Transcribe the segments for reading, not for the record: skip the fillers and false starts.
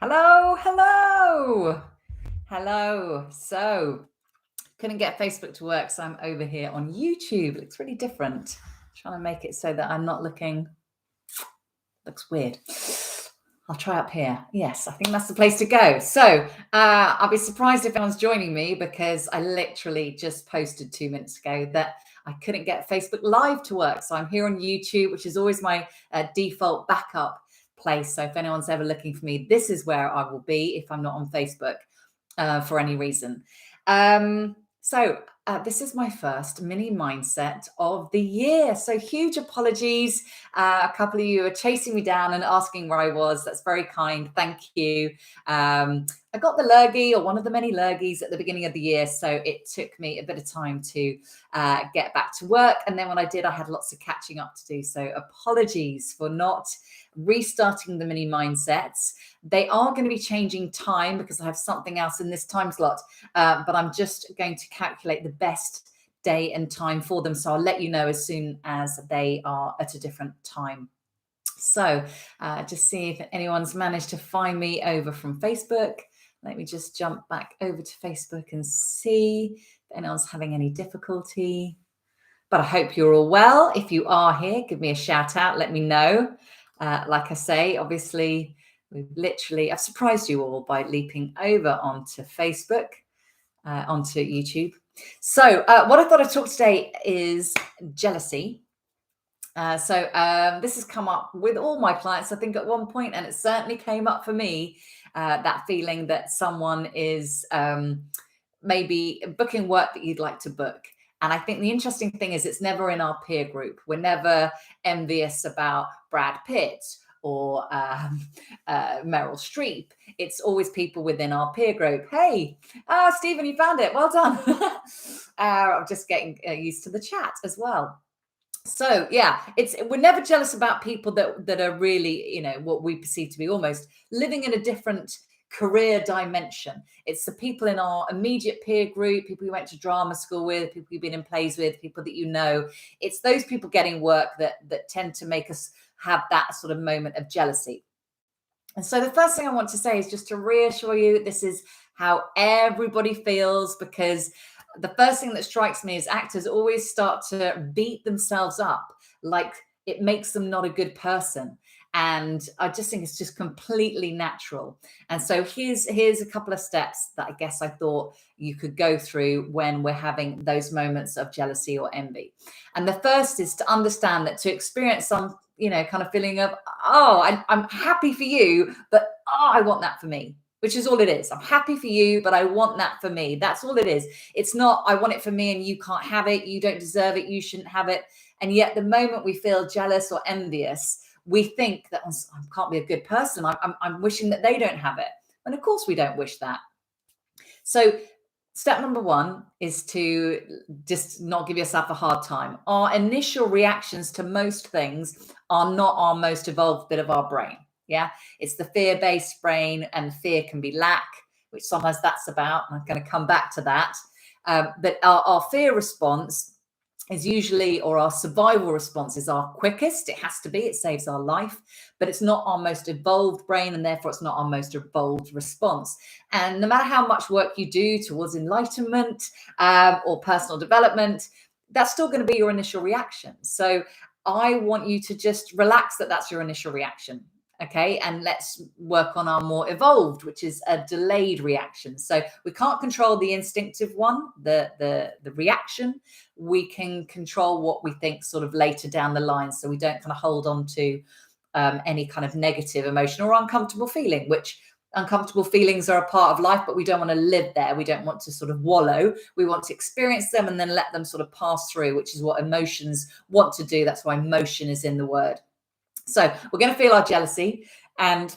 Hello, hello, hello. So, couldn't get Facebook to work, so I'm over here on YouTube. It looks really different. Trying to make it so that I'm not looking, looks weird. I'll try up here. Yes, I think that's the place to go. So, I'll be surprised if anyone's joining me because I literally just posted 2 minutes ago that I couldn't get Facebook Live to work. So, I'm here on YouTube, which is always my default backup place. So, if anyone's ever looking for me, this is where I will be if I'm not on Facebook for any reason. This is my first mini mindset of the year. So huge apologies. A couple of you are chasing me down and asking where I was. That's very kind. Thank you. I got the lurgy, or one of the many lurgies, at the beginning of the year. So it took me a bit of time to get back to work. And then when I did, I had lots of catching up to do. So apologies for not restarting the mini mindsets. They are going to be changing time because I have something else in this time slot, but I'm just going to calculate the best day and time for them. So I'll let you know as soon as they are at a different time. So just see if anyone's managed to find me over from Facebook. Let me just jump back over to Facebook and see if anyone's having any difficulty. But I hope you're all well. If you are here, give me a shout out. Let me know. Like I say, obviously, I've surprised you all by leaping over onto Facebook, onto YouTube. So what I thought I'd talk today is jealousy. This has come up with all my clients, I think, at one point, and it certainly came up for me, that feeling that someone is maybe booking work that you'd like to book. And I think the interesting thing is it's never in our peer group. We're never envious about Brad Pitt or Meryl Streep. It's always people within our peer group. Hey, Stephen, you found it. Well done. I'm just getting used to the chat as well. So yeah, we're never jealous about people that are really, what we perceive to be almost living in a different career dimension. It's the people in our immediate peer group, people you went to drama school with, people you've been in plays with, people that you know. It's those people getting work that tend to make us have that sort of moment of jealousy. And so the first thing I want to say is just to reassure you, this is how everybody feels, because the first thing that strikes me is actors always start to beat themselves up like it makes them not a good person. And I just think it's just completely natural. And so here's a couple of steps that I guess I thought you could go through when we're having those moments of jealousy or envy. And the first is to understand that to experience some, kind of feeling of, I'm happy for you, but I want that for me, which is all it is. I'm happy for you, but I want that for me. That's all it is. It's not, I want it for me and you can't have it. You don't deserve it. You shouldn't have it. And yet the moment we feel jealous or envious, we think that I can't be a good person. I'm wishing that they don't have it. And of course we don't wish that. So step number one is to just not give yourself a hard time. Our initial reactions to most things are not our most evolved bit of our brain. Yeah, it's the fear-based brain, and fear can be lack, which sometimes that's about. I'm going to come back to that. But our fear response is usually, or our survival response is our quickest. It has to be. It saves our life, but it's not our most evolved brain, and therefore it's not our most evolved response. And no matter how much work you do towards enlightenment or personal development, that's still going to be your initial reaction. So I want you to just relax that that's your initial reaction. Okay, and let's work on our more evolved, which is a delayed reaction. So we can't control the instinctive one, the reaction. We can control what we think sort of later down the line, so we don't kind of hold on to any kind of negative emotion or uncomfortable feeling, which uncomfortable feelings are a part of life, but we don't want to live there. We don't want to sort of wallow. We want to experience them and then let them sort of pass through, which is what emotions want to do. That's why motion is in the word. So we're going to feel our jealousy, and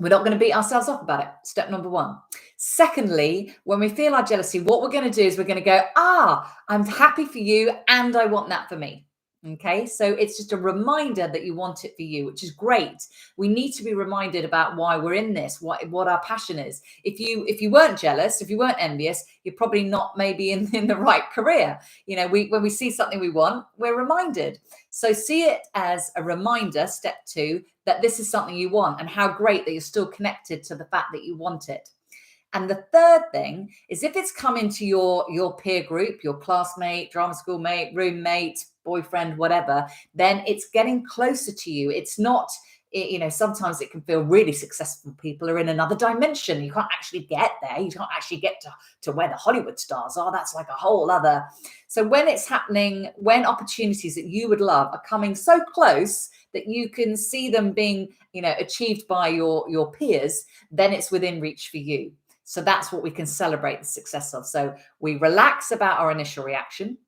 we're not going to beat ourselves up about it. Step number one. Secondly, when we feel our jealousy, what we're going to do is we're going to go, I'm happy for you and I want that for me. Okay, so it's just a reminder that you want it for you, which is great. We need to be reminded about why we're in this, what our passion is. If you weren't jealous, if you weren't envious, you're probably not maybe in the right career. When we see something we want, we're reminded. So see it as a reminder, step 2, that this is something you want, and how great that you're still connected to the fact that you want it. And the third thing is, if it's come into your peer group, your classmate, drama school mate, roommate, boyfriend, whatever, then it's getting closer to you. It's not, sometimes it can feel really successful people are in another dimension. You can't actually get there. You can't actually get to where the Hollywood stars are. That's like a whole other. So when it's happening, when opportunities that you would love are coming so close that you can see them being, achieved by your peers, then it's within reach for you. So that's what we can celebrate the success of. So we relax about our initial reaction.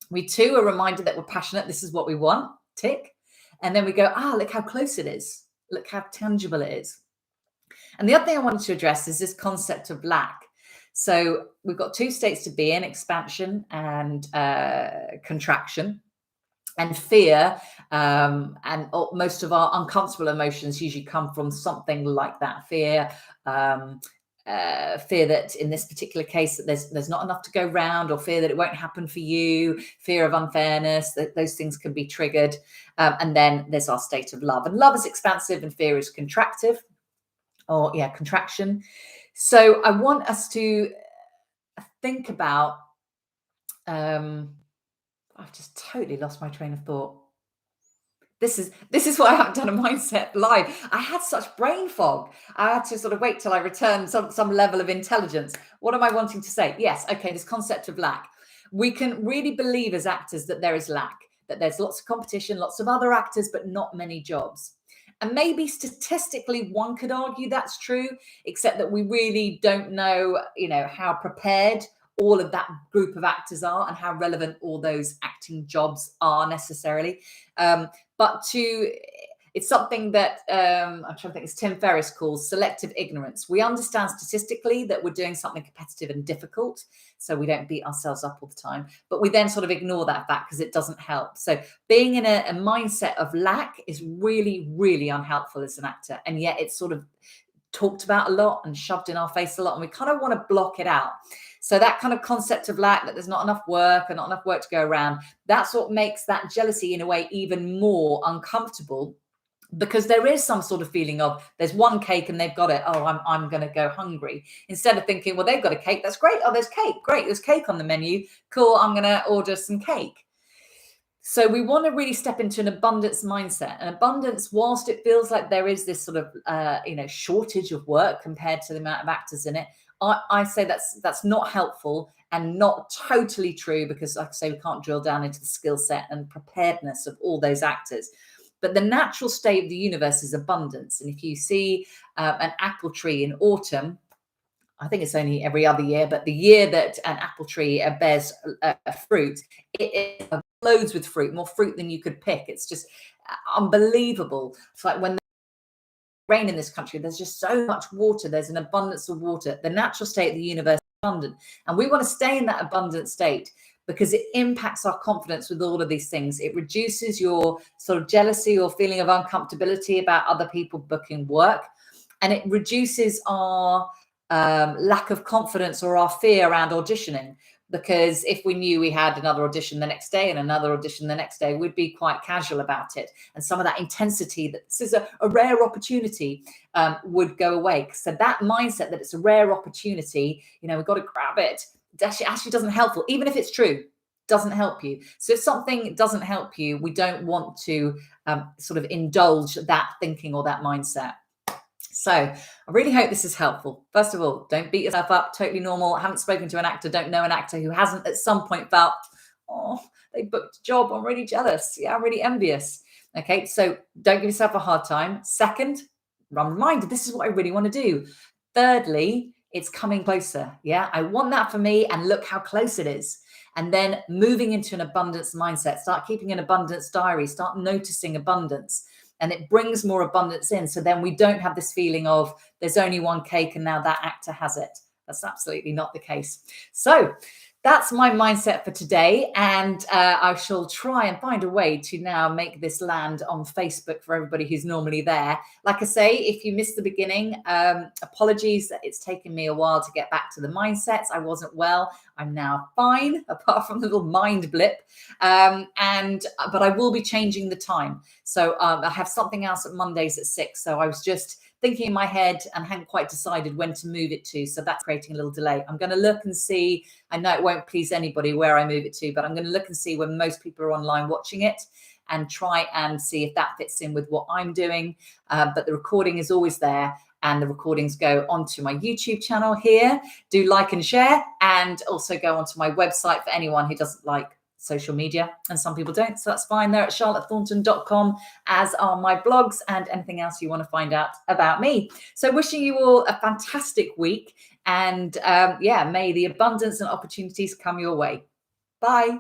We too are reminded that we're passionate. This is what we want. Tick. And then we go, look how close it is. Look how tangible it is. And the other thing I wanted to address is this concept of lack. So we've got 2 states to be in: expansion and contraction. And fear, and most of our uncomfortable emotions usually come from something like that. Fear that in this particular case that there's not enough to go round, or fear that it won't happen for you, fear of unfairness, that those things can be triggered. And then there's our state of love, and love is expansive and fear is contraction. So I want us to think about, I've just totally lost my train of thought. This is why I haven't done a mindset live. I had such brain fog. I had to sort of wait till I returned some level of intelligence. What am I wanting to say? Yes, okay, this concept of lack. We can really believe as actors that there is lack, that there's lots of competition, lots of other actors, but not many jobs. And maybe statistically, one could argue that's true, except that we really don't know, how prepared all of that group of actors are and how relevant all those acting jobs are necessarily. But it's something that I'm trying to think, it's Tim Ferriss calls selective ignorance. We understand statistically that we're doing something competitive and difficult, so we don't beat ourselves up all the time, but we then sort of ignore that fact because it doesn't help. So being in a mindset of lack is really, really unhelpful as an actor, and yet it's sort of talked about a lot and shoved in our face a lot, and we kind of want to block it out. So that kind of concept of lack, that there's not enough work and not enough work to go around, that's what makes that jealousy in a way even more uncomfortable, because there is some sort of feeling of there's one cake and they've got it. Oh, I'm going to go hungry. Instead of thinking, well, they've got a cake. That's great. Oh, there's cake. Great. There's cake on the menu. Cool. I'm going to order some cake. So we want to really step into an abundance mindset. And abundance, whilst it feels like there is this sort of, shortage of work compared to the amount of actors in it, I say that's not helpful and not totally true, because like I say, we can't drill down into the skill set and preparedness of all those actors. But the natural state of the universe is abundance. And if you see an apple tree in autumn, I think it's only every other year, but the year that an apple tree bears fruit, it loads with fruit, more fruit than you could pick. It's just unbelievable. It's like when rain in this country, there's just so much water. There's an abundance of water. The natural state of the universe is abundant. And we want to stay in that abundant state because it impacts our confidence with all of these things. It reduces your sort of jealousy or feeling of uncomfortability about other people booking work. And it reduces our lack of confidence or our fear around auditioning. Because if we knew we had another audition the next day and another audition the next day, we'd be quite casual about it. And some of that intensity, that this is a rare opportunity, would go away. So that mindset that it's a rare opportunity, we've got to grab it, actually doesn't helpful. Even if it's true, doesn't help you. So if something doesn't help you, we don't want to sort of indulge that thinking or that mindset. So I really hope this is helpful. First of all, don't beat yourself up. Totally normal. I haven't spoken to an actor, don't know an actor who hasn't at some point felt, oh, they booked a job. I'm really jealous. Yeah, I'm really envious. Okay, so don't give yourself a hard time. Second, I'm reminded this is what I really want to do. Thirdly, it's coming closer. Yeah, I want that for me, and look how close it is. And then moving into an abundance mindset. Start keeping an abundance diary. Start noticing abundance. And it brings more abundance in. So then we don't have this feeling of there's only one cake and now that actor has it. That's absolutely not the case. So That's my mindset for today. And I shall try and find a way to now make this land on Facebook for everybody who's normally there. Like I say, if you missed the beginning, apologies that it's taken me a while to get back to the mindsets. I wasn't well. I'm now fine, apart from a little mind blip. But I will be changing the time. So I have something else at Mondays at 6. So I was just thinking in my head and hadn't quite decided when to move it to. So that's creating a little delay. I'm going to look and see. I know it won't please anybody where I move it to, but I'm going to look and see when most people are online watching it and try and see if that fits in with what I'm doing. But the recording is always there, and the recordings go onto my YouTube channel here. Do like and share, and also go onto my website for anyone who doesn't like social media, and some people don't, so that's fine. They're at charlottethornton.com, as are my blogs and anything else you want to find out about me. So wishing you all a fantastic week, and yeah, may the abundance and opportunities come your way. Bye.